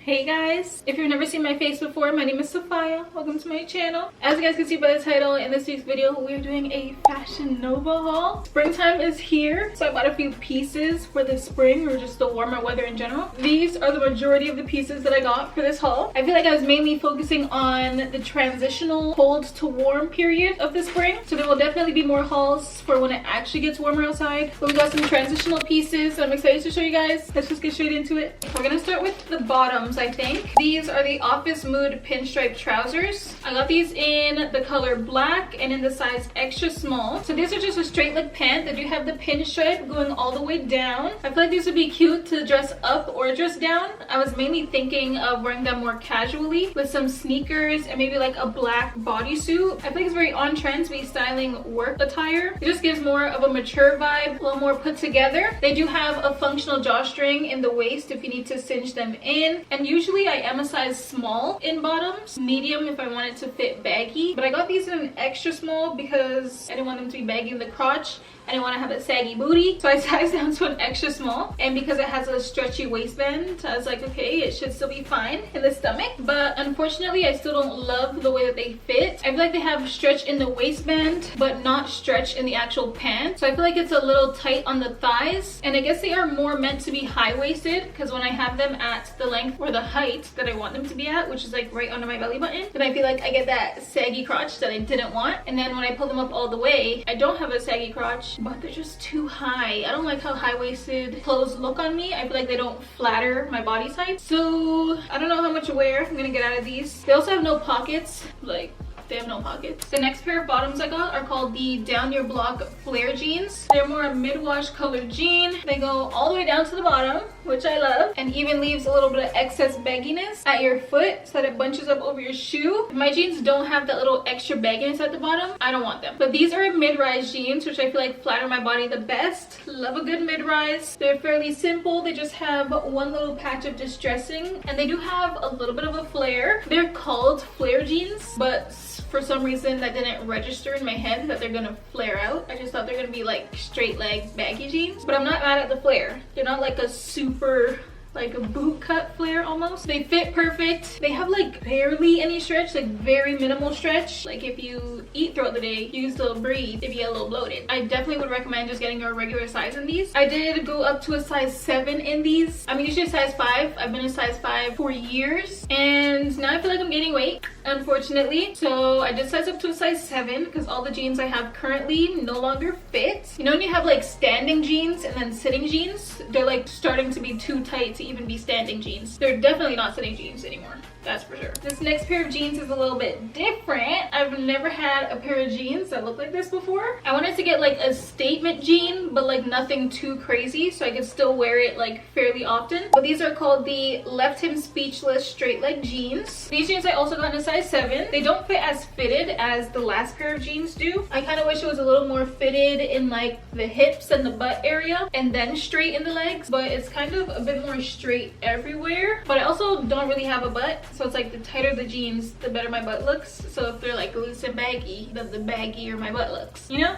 Hey guys, if you've never seen my face before, my name is Safiyah. Welcome to my channel. As you guys can see by the title, in this week's video we're doing a Fashion Nova haul. Springtime is here, so I bought a few pieces for the spring or just the warmer weather in general. These are the majority of the pieces that I got for this haul. I feel like I was mainly focusing on the transitional cold to warm period of the spring, so there will definitely be more hauls for when it actually gets warmer outside. But we got some transitional pieces I'm excited to show you guys. Let's just get straight into it. We're gonna start with the bottoms. I think these are the Office Mood pinstripe trousers. I got these in the color black and in the size extra small. So these are just a straight leg pant that do have the pinstripe going all the way down. I feel like these would be cute to dress up or dress down. I was mainly thinking of wearing them more casually with some sneakers and maybe like a black bodysuit. I feel like it's very on trend to be styling work attire. It just gives more of a mature vibe, a little more put together. They do have a functional drawstring in the waist if you need to cinch them in, and usually I am a size small in bottoms, medium if I want it to fit baggy, but I got these in an extra small because I didn't want them to be baggy in the crotch. I didn't want to have a saggy booty, so I sized down to an extra small. And because it has a stretchy waistband, I was like, okay, it should still be fine in the stomach. But unfortunately, I still don't love the way that they fit. I feel like they have stretch in the waistband, but not stretch in the actual pant. So I feel like it's a little tight on the thighs. And I guess they are more meant to be high-waisted, because when I have them at the length or the height that I want them to be at, which is like right under my belly button, then I feel like I get that saggy crotch that I didn't want. And then when I pull them up all the way, I don't have a saggy crotch, but they're just too high. I don't like how high-waisted clothes look on me. I feel like they don't flatter my body type. So I don't know how much wear I'm gonna get out of these. They also have no pockets, like they have no pockets. The next pair of bottoms I got are called the Down Your Block flare jeans. They're more a mid-wash colored jean. They go all the way down to the bottom, which I love, and even leaves a little bit of excess bagginess at your foot so that it bunches up over your shoe. If my jeans don't have that little extra bagginess at the bottom, I don't want them. But these are mid-rise jeans, which I feel like flatter my body the best. Love a good mid-rise. They're fairly simple. They just have one little patch of distressing, and they do have a little bit of a flare. They're called flare jeans, but for some reason that didn't register in my head that they're gonna flare out. I just thought they're gonna be like straight leg baggy jeans, but I'm not mad at the flare. They're not like a super like a boot cut flare almost. They fit perfect. They have like barely any stretch, like very minimal stretch. Like if you eat throughout the day, you can still breathe if you get a little bloated. I definitely would recommend just getting a regular size in these. I did go up to a size 7 in these. I'm usually a size 5. I've been a size 5 for years, and now I feel like I'm gaining weight, unfortunately. So I did size up to a size 7 because all the jeans I have currently no longer fit. You know when you have like standing jeans and then sitting jeans? They're like starting to be too tight to even be standing jeans. They're definitely not sitting jeans anymore. That's for sure. This next pair of jeans is a little bit different. I've never had a pair of jeans that look like this before. I wanted to get like a statement jean, but like nothing too crazy, so I could still wear it like fairly often. But these are called the Left Him Speechless straight leg jeans. These jeans I also got in a size 7. They don't fit as fitted as the last pair of jeans do. I kind of wish it was a little more fitted in like the hips and the butt area and then straight in the legs, but it's kind of a bit more straight everywhere. But I also don't really have a butt, so it's like the tighter the jeans, the better my butt looks. So if they're like loose and baggy, then the baggier my butt looks, you know?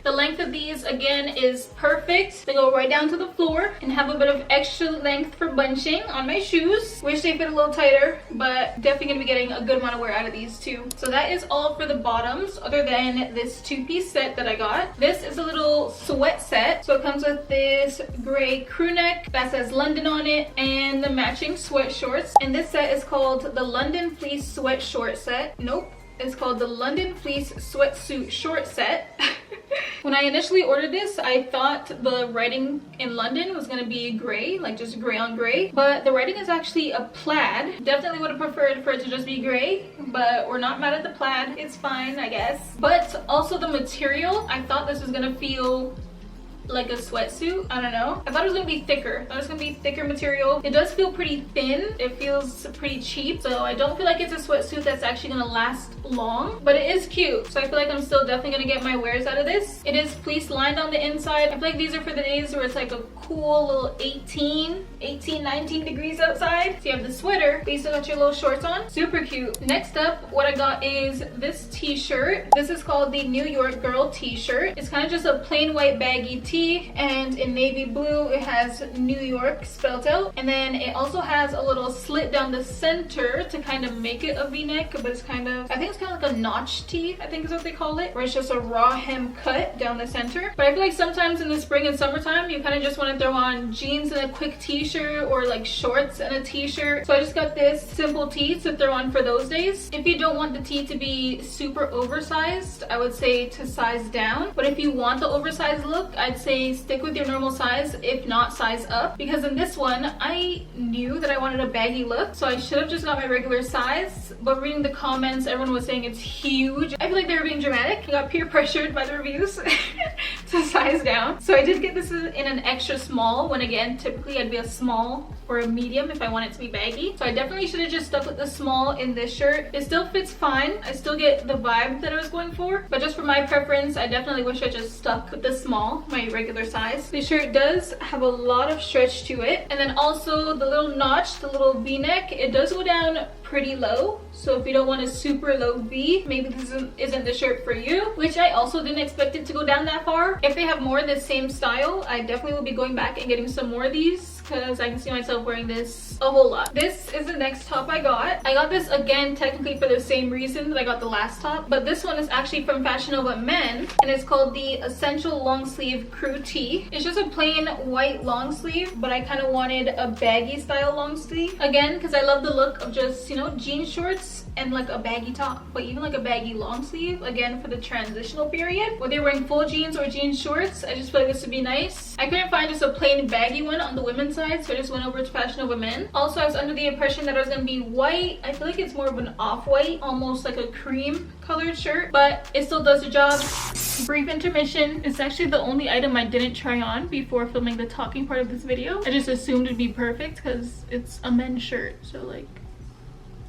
The length of these again is perfect. They go right down to the floor and have a bit of extra length for bunching on my shoes. Wish they fit a little tighter, but definitely gonna be getting a good amount of wear out of these too. So that is all for the bottoms, other than this 2-piece set that I got. This is a little sweat set. So it comes with this gray crew neck that says London on it and the matching sweat shorts. And this set is called the London Fleece Sweat Short Set. Nope. It's called the London Fleece Sweatsuit Short Set. When I initially ordered this, I thought the writing in London was gonna be gray, like just gray on gray, but the writing is actually a plaid. Definitely would have preferred for it to just be gray, but we're not mad at the plaid. It's fine, I guess. But also the material, I thought this was gonna feel like a sweatsuit. I don't know. I thought it was gonna be thicker. I thought it was gonna be thicker material. It does feel pretty thin. It feels pretty cheap. So I don't feel like it's a sweatsuit that's actually gonna last long, but it is cute. So I feel like I'm still definitely gonna get my wears out of this. It is fleece lined on the inside. I feel like these are for the days where it's like a cool little 19 degrees outside. So you have the sweater, but you still got your little shorts on. Super cute. Next up, what I got is this t-shirt. This is called the New York Girl t-shirt. It's kind of just a plain white baggy tee, and in navy blue it has New York spelled out, and then it also has a little slit down the center to kind of make it a v-neck, but it's kind of, I think it's kind of like a notch tee, I think is what they call it, where it's just a raw hem cut down the center. But I feel like sometimes in the spring and summertime you kind of just want to throw on jeans and a quick t-shirt, or like shorts and a t-shirt. So I just got this simple tee to throw on for those days. If you don't want the tee to be super oversized, I would say to size down, but if you want the oversized look, I'd say stick with your normal size, if not size up, because in this one I knew that I wanted a baggy look, so I should have just got my regular size, but reading the comments everyone was saying it's huge. I feel like they were being dramatic. I got peer pressured by the reviews to size down, so I did get this in an extra small, when again typically I'd be a small or a medium if I want it to be baggy. So I definitely should have just stuck with the small in this shirt. It still fits fine, I still get the vibe that I was going for, but just for my preference I definitely wish I just stuck with the small, my regular size. The shirt does have a lot of stretch to it, and then also the little notch, the little v-neck, it does go down pretty low, so if you don't want a super low v, maybe this isn't the shirt for you, which I also didn't expect it to go down that far. If they have more of the same style, I definitely will be going back and getting some more of these, because I can see myself wearing this a whole lot. This is the next top I got. I got this again technically for the same reason that I got the last top, but this one is actually from Fashion Nova Men, and it's called the Essential Long Sleeve Crew Tee. It's just a plain white long sleeve, but I kind of wanted a baggy style long sleeve again because I love the look of just, you know, jean shorts and like a baggy top, but even like a baggy long sleeve again for the transitional period, whether you're wearing full jeans or jean shorts. I just feel like this would be nice. I couldn't find just a plain baggy one on the women's side, so I just went over to Fashion Nova Men. Also, I was under the impression that it was going to be white. I feel like it's more of an off-white, almost like a cream colored shirt, but it still does the job. Brief intermission. It's actually the only item I didn't try on before filming the talking part of this video. I just assumed it'd be perfect because it's a men's shirt, so like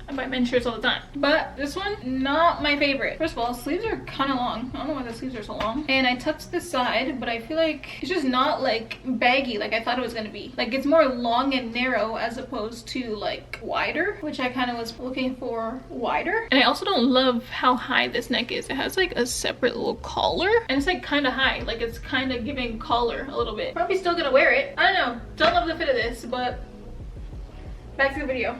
I buy men's shirts all the time. But this one, not my favorite. First of all, sleeves are kind of long. I don't know why the sleeves are so long. And I tucked the side, but I feel like it's just not like baggy like I thought it was gonna be. Like it's more long and narrow as opposed to like wider, which I kind of was looking for wider. And I also don't love how high this neck is. It has like a separate little collar, and it's like kind of high. Like it's kind of giving collar a little bit. Probably still gonna wear it. I don't know. Don't love the fit of this, but back to the video.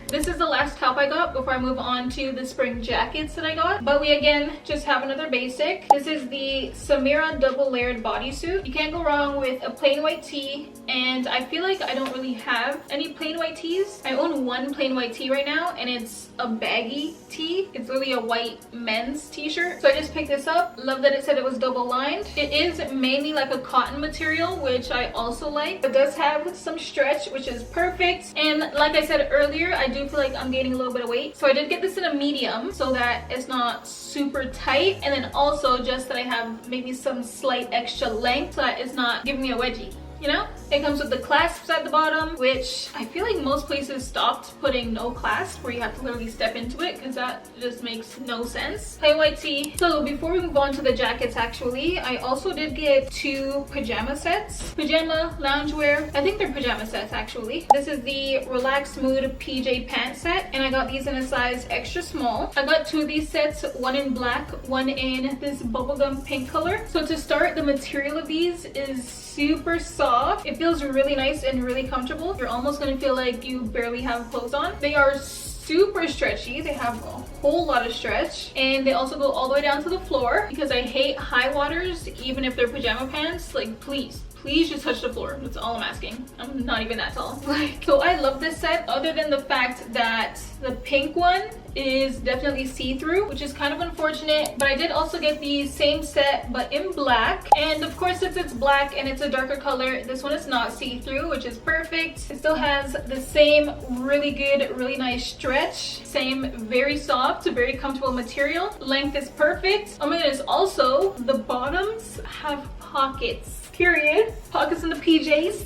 This is the last top I got before I move on to the spring jackets that I got. But we again just have another basic. This is the Samira double layered bodysuit. You can't go wrong with a plain white tee, and I feel like I don't really have any plain white tees. I own one plain white tee right now, and it's a baggy tee. It's really a white men's t-shirt. So I just picked this up. Love that it said it was double lined. It is mainly like a cotton material, which I also like. It does have some stretch, which is perfect. And like I said earlier, I do feel like I'm gaining a little bit of weight, so I did get this in a medium so that it's not super tight, and then also just that I have maybe some slight extra length so that it's not giving me a wedgie, you know? It comes with the clasps at the bottom, which I feel like most places stopped putting no clasp, where you have to literally step into it, because that just makes no sense. Plain white tee. So before we move on to the jackets, actually, I also did get two pajama sets. Pajama, loungewear. I think they're pajama sets, actually. This is the Relaxed Mood PJ pant set, and I got these in a size extra small. I got two of these sets, one in black, one in this bubblegum pink color. So to start, the material of these is super soft. It feels really nice and really comfortable. You're almost gonna feel like you barely have clothes on. They are super stretchy. They have a whole lot of stretch, and they also go all the way down to the floor, because I hate high waters, even if they're pajama pants. Like, please just touch the floor. That's all I'm asking. I'm not even that tall. So I love this set, other than the fact that the pink one is definitely see-through, which is kind of unfortunate. But I did also get the same set but in black, and of course since it's black and it's a darker color, this one is not see-through, which is perfect. It still has the same really good, really nice stretch, same very soft, very comfortable material. Length is perfect. Oh my goodness, also the bottoms have pockets. Period. Pockets in the PJs.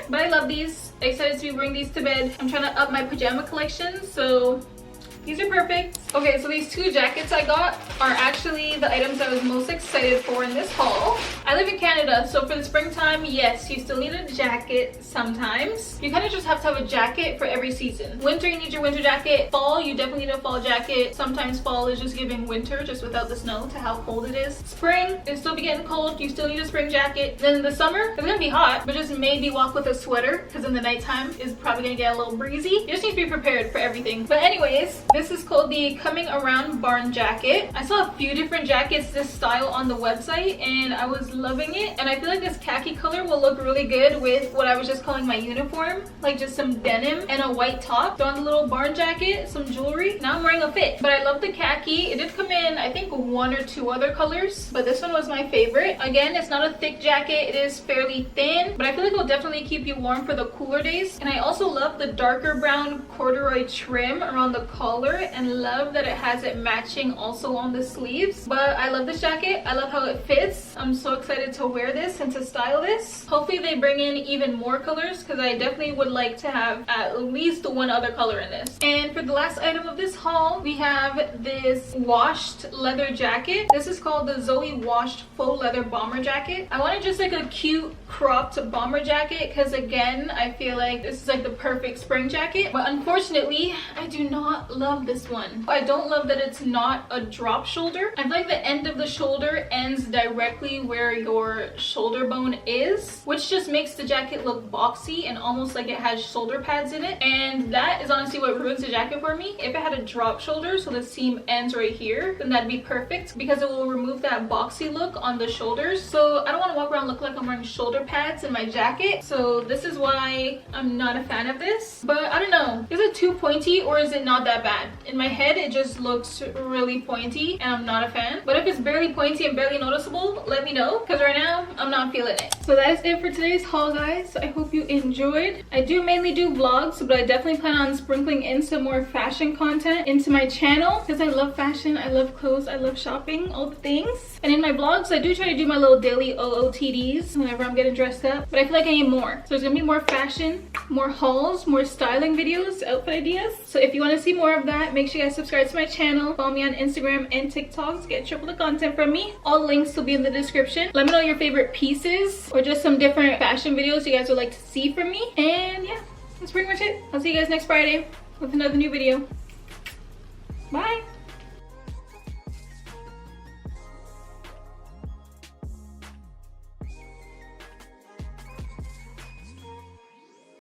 But I love these. I decided to bring these to bed. I'm trying to up my pajama collection, so these are perfect. Okay, so these two jackets I got are actually the items I was most excited for in this haul. I live in Canada, so for the springtime, yes, you still need a jacket sometimes. You kind of just have to have a jacket for every season. Winter, you need your winter jacket. Fall, you definitely need a fall jacket. Sometimes fall is just giving winter, just without the snow to how cold it is. Spring, it'll still be getting cold. You still need a spring jacket. Then in the summer, it's gonna be hot, but just maybe walk with a sweater because in the nighttime is probably gonna get a little breezy. You just need to be prepared for everything. But anyways, this is called the Coming Around Barn jacket. I saw a few different jackets this style on the website and I was loving it. And I feel like this khaki color will look really good with what I was just calling my uniform, like just some denim and a white top. So on the little barn jacket, some jewelry. Now I'm wearing a fit. But I love the khaki. It did come in, I think, 1 or 2 other colors, but this one was my favorite. Again, it's not a thick jacket. It is fairly thin, but I feel like it will definitely keep you warm for the cooler days. And I also love the darker brown corduroy trim around the collar and love that it has it matching also on the sleeves. But I love this jacket. I love how it fits. I'm so excited to wear this and to style this. Hopefully they bring in even more colors because I definitely would like to have at least 1 other color in this. And for the last item of this haul, we have this washed leather jacket. This is called the Zoe washed faux leather bomber jacket. I wanted just like a cute cropped bomber jacket because again, I feel like this is like the perfect spring jacket, but unfortunately I do not love this one. I don't love that it's not a drop shoulder. I feel like the end of the shoulder ends directly where your shoulder bone is, which just makes the jacket look boxy and almost like it has shoulder pads in it, and that is honestly what ruins the jacket for me. If it had a drop shoulder, so the seam ends right here, then that'd be perfect because it will remove that boxy look on the shoulders. So I don't want to walk around looking like I'm wearing shoulder pads in my jacket, so this is why I'm not a fan of this. But I don't know, is it too pointy or is it not that bad? In my head it just looks really pointy and I'm not a fan. But if it's barely pointy and barely noticeable, let me know because right now I'm not feeling it. So that is it for today's haul, guys. I hope you enjoyed. I do mainly do vlogs, but I definitely plan on sprinkling in some more fashion content into my channel because I love fashion, I love clothes, I love shopping, all the things. And in my vlogs I do try to do my little daily OOTDs whenever I'm getting dressed up, but I feel like I need more. So there's gonna be more fashion, more hauls, more styling videos, outfit ideas. So if you want to see more of that, make sure you guys subscribe to my channel, follow me on Instagram and TikTok to get triple the content from me. All links will be in the description. Let me know your favorite pieces or just some different fashion videos you guys would like to see from me. And yeah, that's pretty much it. I'll see you guys next Friday with another new video. Bye.